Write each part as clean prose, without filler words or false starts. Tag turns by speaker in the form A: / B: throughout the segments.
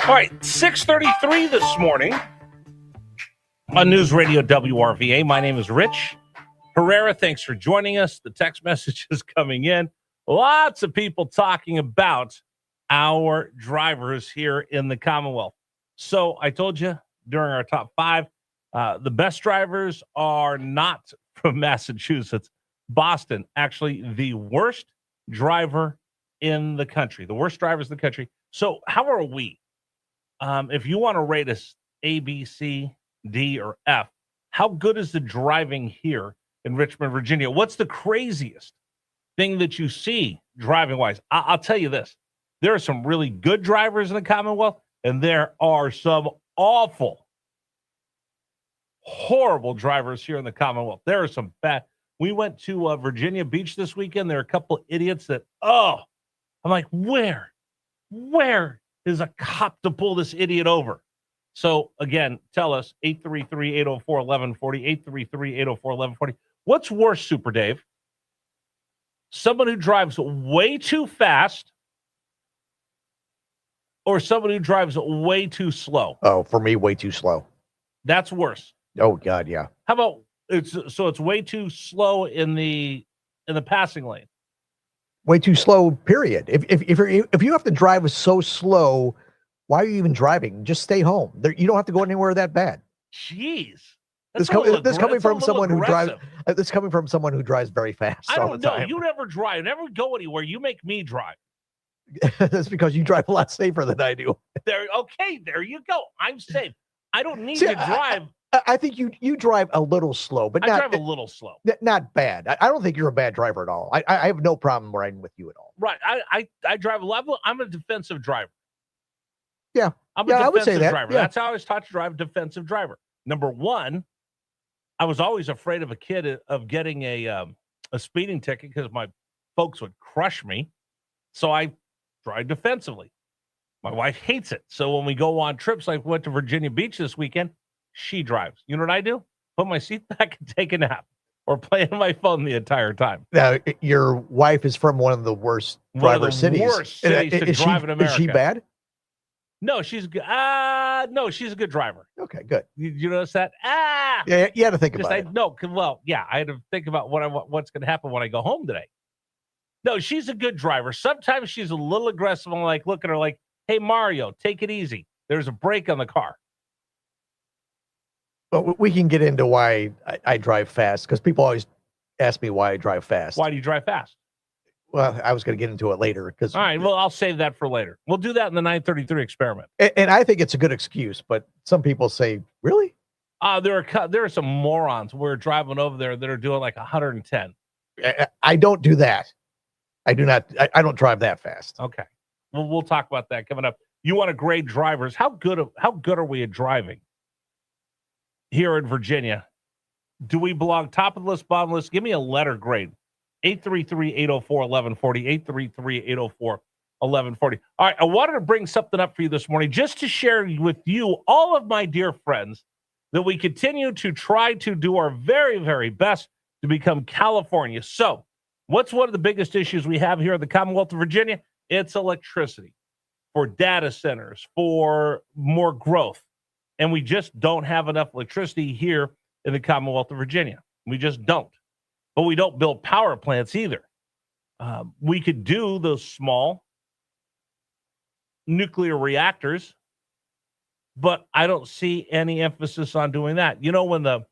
A: All right, 6:33 this morning on News Radio WRVA. My name is Rich Herrera. Thanks for joining us. The text message is coming in. Lots of people talking about our drivers here in the Commonwealth. So I told you during our top five, the best drivers are not from Massachusetts. Boston, actually the worst driver in the country, the worst drivers in the country. So how are we? If you want to rate us A, B, C, D, or F, how good is the driving here in Richmond, Virginia? What's the craziest thing that you see driving-wise? I'll tell you this. There are some really good drivers in the Commonwealth, and there are some awful, horrible drivers here in the Commonwealth. There are some bad. We went to Virginia Beach this weekend. There are a couple of idiots that, I'm like, where is a cop to pull this idiot over? So, again, tell us, 833-804-1140, 833-804-1140. What's worse, Super Dave? Someone who drives way too fast or someone who drives way too slow?
B: Oh, for me, way too slow.
A: That's worse.
B: Oh, God, yeah.
A: How about it's way too slow in the passing lane?
B: Way too slow, period. If you have to drive so slow, why are you even driving? Just stay home. You don't have to go anywhere that bad.
A: Jeez.
B: This coming from someone who drives. This coming from someone who drives very fast.
A: I don't know. You never drive. Never go anywhere. You make me drive.
B: That's because you drive a lot safer than I do.
A: There you go. I'm safe. I don't need to drive.
B: I think you drive a little slow, but
A: I drive a little slow.
B: Not bad. I don't think you're a bad driver at all. I have no problem riding with you at all.
A: Right. I drive a level. I'm a defensive driver.
B: Yeah.
A: I'm a defensive
B: I would say that.
A: driver.
B: Yeah.
A: That's how I was taught to drive, defensive driver. Number one, I was always afraid of a kid of getting a speeding ticket because my folks would crush me. So I drive defensively. My wife hates it. So when we go on trips, like we went to Virginia Beach this weekend, she drives. You know what I do? Put my seat back and take a nap or play on my phone the entire time.
B: Now, your wife is from one of the worst driver cities.
A: Worst cities to drive in America.
B: Is she bad?
A: No, she's good. No, she's a good driver.
B: Okay, good.
A: You notice that?
B: Yeah, you had to think about it.
A: No, well, yeah, I had to think about what's going to happen when I go home today. No, she's a good driver. Sometimes she's a little aggressive. I'm like, look at her like, hey, Mario, take it easy. There's a brake on the car.
B: But we can get into why I drive fast, because people always ask me why I drive fast.
A: Why do you drive fast?
B: Well, I was going to get into it later. All
A: right, well, I'll save that for later. We'll do that in the 933 experiment.
B: And I think it's a good excuse, but some people say, really?
A: There are some morons. We're driving over there that are doing like 110.
B: I don't do that. I do not. I don't drive that fast.
A: Okay. Well, we'll talk about that coming up. You want to grade drivers. How good are we at driving here in Virginia? Do we belong top of the list, bottom of the list? Give me a letter grade. 833-804-1140, 833-804-1140. All right, I wanted to bring something up for you this morning just to share with you, all of my dear friends, that we continue to try to do our very, very best to become California. So what's one of the biggest issues we have here in the Commonwealth of Virginia? It's electricity for data centers, for more growth. And we just don't have enough electricity here in the Commonwealth of Virginia. We just don't. But we don't build power plants either. We could do those small nuclear reactors, but I don't see any emphasis on doing that. You know, when the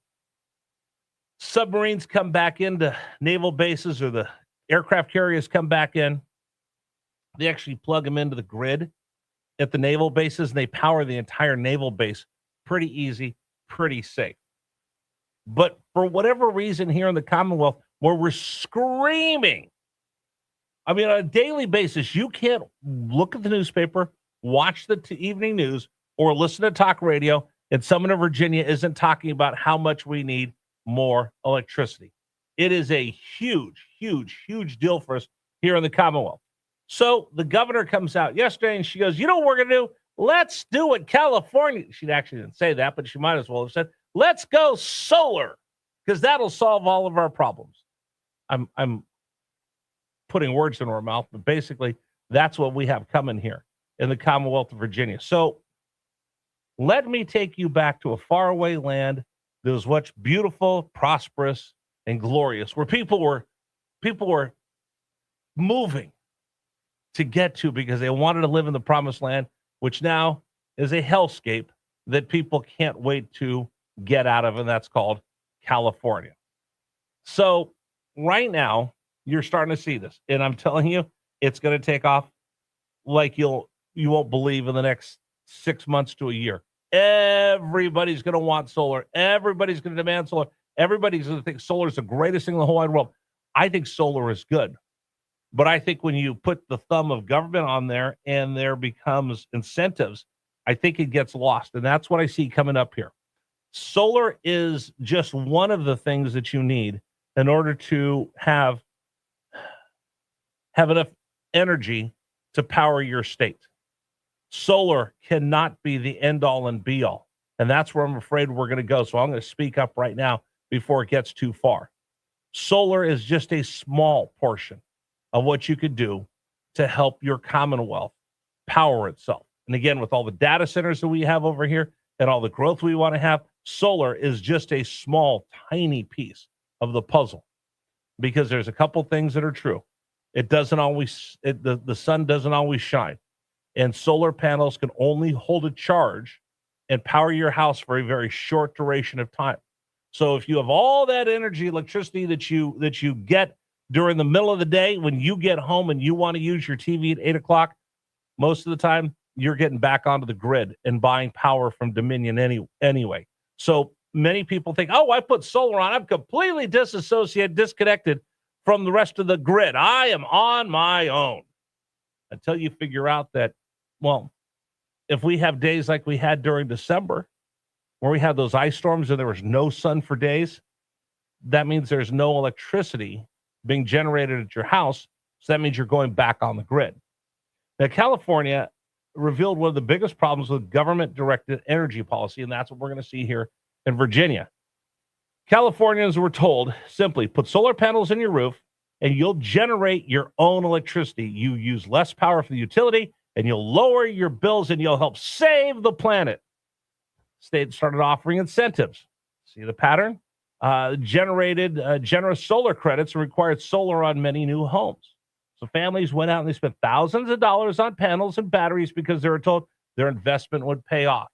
A: submarines come back into naval bases or the aircraft carriers come back in, they actually plug them into the grid at the naval bases, and they power the entire naval base. Pretty easy, pretty safe. But for whatever reason here in the Commonwealth, where we're screaming, I mean, on a daily basis, you can't look at the newspaper, watch the evening news, or listen to talk radio, and someone in Virginia isn't talking about how much we need more electricity. It is a huge, huge, huge deal for us here in the Commonwealth. So the governor comes out yesterday and she goes, you know what we're going to do? Let's do what California. She actually didn't say that, but she might as well have said, let's go solar, because that'll solve all of our problems. I'm putting words in her mouth, but basically that's what we have coming here in the Commonwealth of Virginia. So Let me take you back to a faraway land that was much beautiful, prosperous, and glorious, where people were moving to get to because they wanted to live in the promised land, which now is a hellscape that people can't wait to get out of, and that's called California. So right now, you're starting to see this, and I'm telling you, it's going to take off like you won't believe in the next 6 months to a year. Everybody's going to want solar. Everybody's going to demand solar. Everybody's going to think solar is the greatest thing in the whole wide world. I think solar is good. But I think when you put the thumb of government on there and there becomes incentives, I think it gets lost. And that's what I see coming up here. Solar is just one of the things that you need in order to have enough energy to power your state. Solar cannot be the end all and be all. And that's where I'm afraid we're going to go. So I'm going to speak up right now before it gets too far. Solar is just a small portion of what you could do to help your Commonwealth power itself. And again, with all the data centers that we have over here and all the growth we want to have, solar is just a small, tiny piece of the puzzle, because there's a couple things that are true. It doesn't always, the sun doesn't always shine, and solar panels can only hold a charge and power your house for a very short duration of time. So if you have all that energy, electricity that you get during the middle of the day, when you get home and you want to use your TV at 8 o'clock, most of the time you're getting back onto the grid and buying power from Dominion anyway. So many people think, oh, I put solar on, I'm completely disassociated, disconnected from the rest of the grid. I am on my own. Until you figure out that, well, if we have days like we had during December, where we had those ice storms and there was no sun for days, that means there's no electricity being generated at your house. So that means you're going back on the grid. Now, California revealed one of the biggest problems with government-directed energy policy, and that's what we're going to see here in Virginia. Californians were told, simply put solar panels in your roof and you'll generate your own electricity. You use less power for the utility and you'll lower your bills and you'll help save the planet. State started offering incentives. See the pattern? Generated generous solar credits and required solar on many new homes. So families went out and they spent thousands of dollars on panels and batteries because they were told their investment would pay off.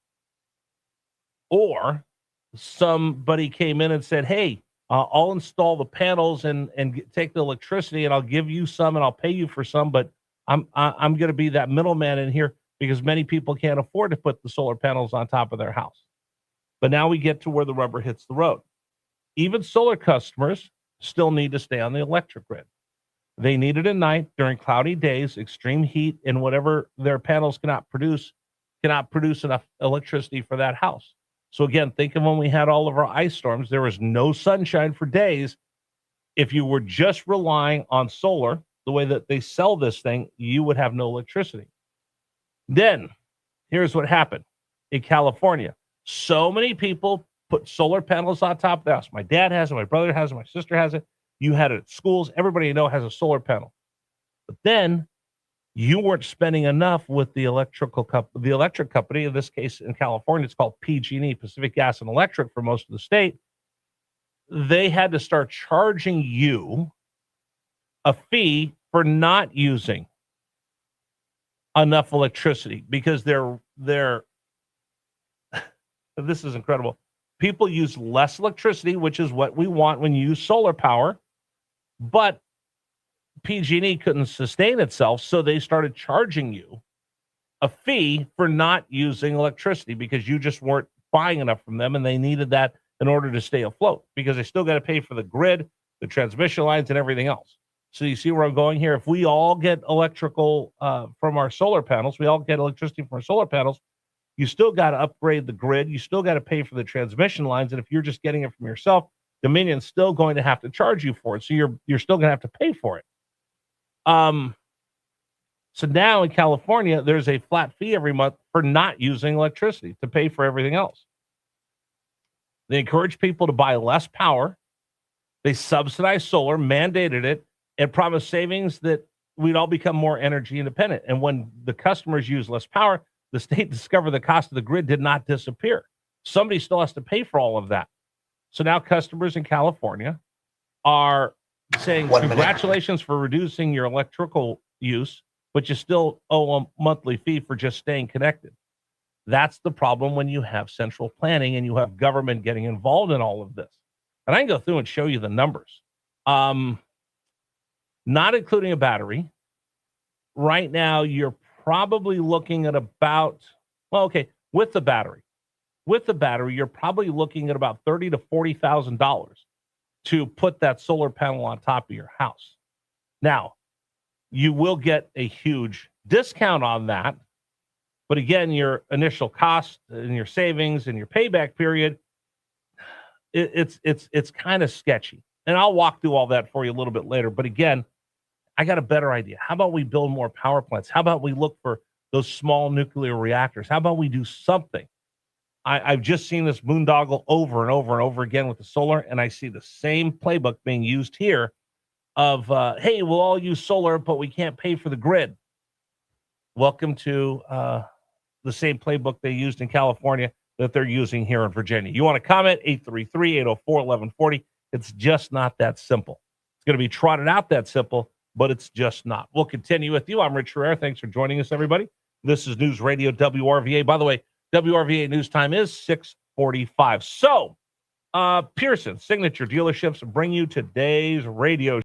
A: Or somebody came in and said, hey, I'll install the panels and take the electricity and I'll give you some and I'll pay you for some, but I'm going to be that middleman in here because many people can't afford to put the solar panels on top of their house. But now we get to where the rubber hits the road. Even solar customers still need to stay on the electric grid. They need it at night during cloudy days, extreme heat, and whatever their panels cannot produce enough electricity for that house. So again, think of when we had all of our ice storms, there was no sunshine for days. If you were just relying on solar, the way that they sell this thing, you would have no electricity. Then, here's what happened in California. So many people put solar panels on top of the house. My dad has it, my brother has it, my sister has it. You had it at schools. Everybody you know has a solar panel. But then you weren't spending enough with the electric company. In this case, in California, it's called PG&E, Pacific Gas and Electric, for most of the state. They had to start charging you a fee for not using enough electricity because they're this is incredible. People use less electricity, which is what we want when you use solar power, but PG&E couldn't sustain itself, so they started charging you a fee for not using electricity because you just weren't buying enough from them, and they needed that in order to stay afloat because they still got to pay for the grid, the transmission lines, and everything else. So you see where I'm going here? If we all get electrical from our solar panels, we all get electricity from our solar panels, you still got to upgrade the grid. You still got to pay for the transmission lines. And if you're just getting it from yourself, Dominion's still going to have to charge you for it. So you're still going to have to pay for it. So now in California, there's a flat fee every month for not using electricity to pay for everything else. They encourage people to buy less power. They subsidized solar, mandated it, and promised savings that we'd all become more energy independent. And when the customers use less power, the state discovered the cost of the grid did not disappear. Somebody still has to pay for all of that. So now customers in California are saying, congratulations for reducing your electrical use, but you still owe a monthly fee for just staying connected. That's the problem when you have central planning and you have government getting involved in all of this. And I can go through and show you the numbers. Not including a battery. Right now, you're probably looking at about, with the battery. With the battery, you're probably looking at about $30,000 to $40,000 to put that solar panel on top of your house. Now, you will get a huge discount on that. But again, your initial cost and your savings and your payback period, it's kind of sketchy. And I'll walk through all that for you a little bit later. But again, I got a better idea. How about we build more power plants? How about we look for those small nuclear reactors? How about we do something? I've just seen this boondoggle over and over and over again with the solar, and I see the same playbook being used here of, hey, we'll all use solar, but we can't pay for the grid. Welcome to the same playbook they used in California that they're using here in Virginia. You want to comment? 833-804-1140. It's just not that simple. It's going to be trotted out that simple, but it's just not. We'll continue with you. I'm Rich Herrera. Thanks for joining us, everybody. This is News Radio WRVA. By the way, WRVA news time is 6:45. So, Pearson Signature Dealerships bring you today's radio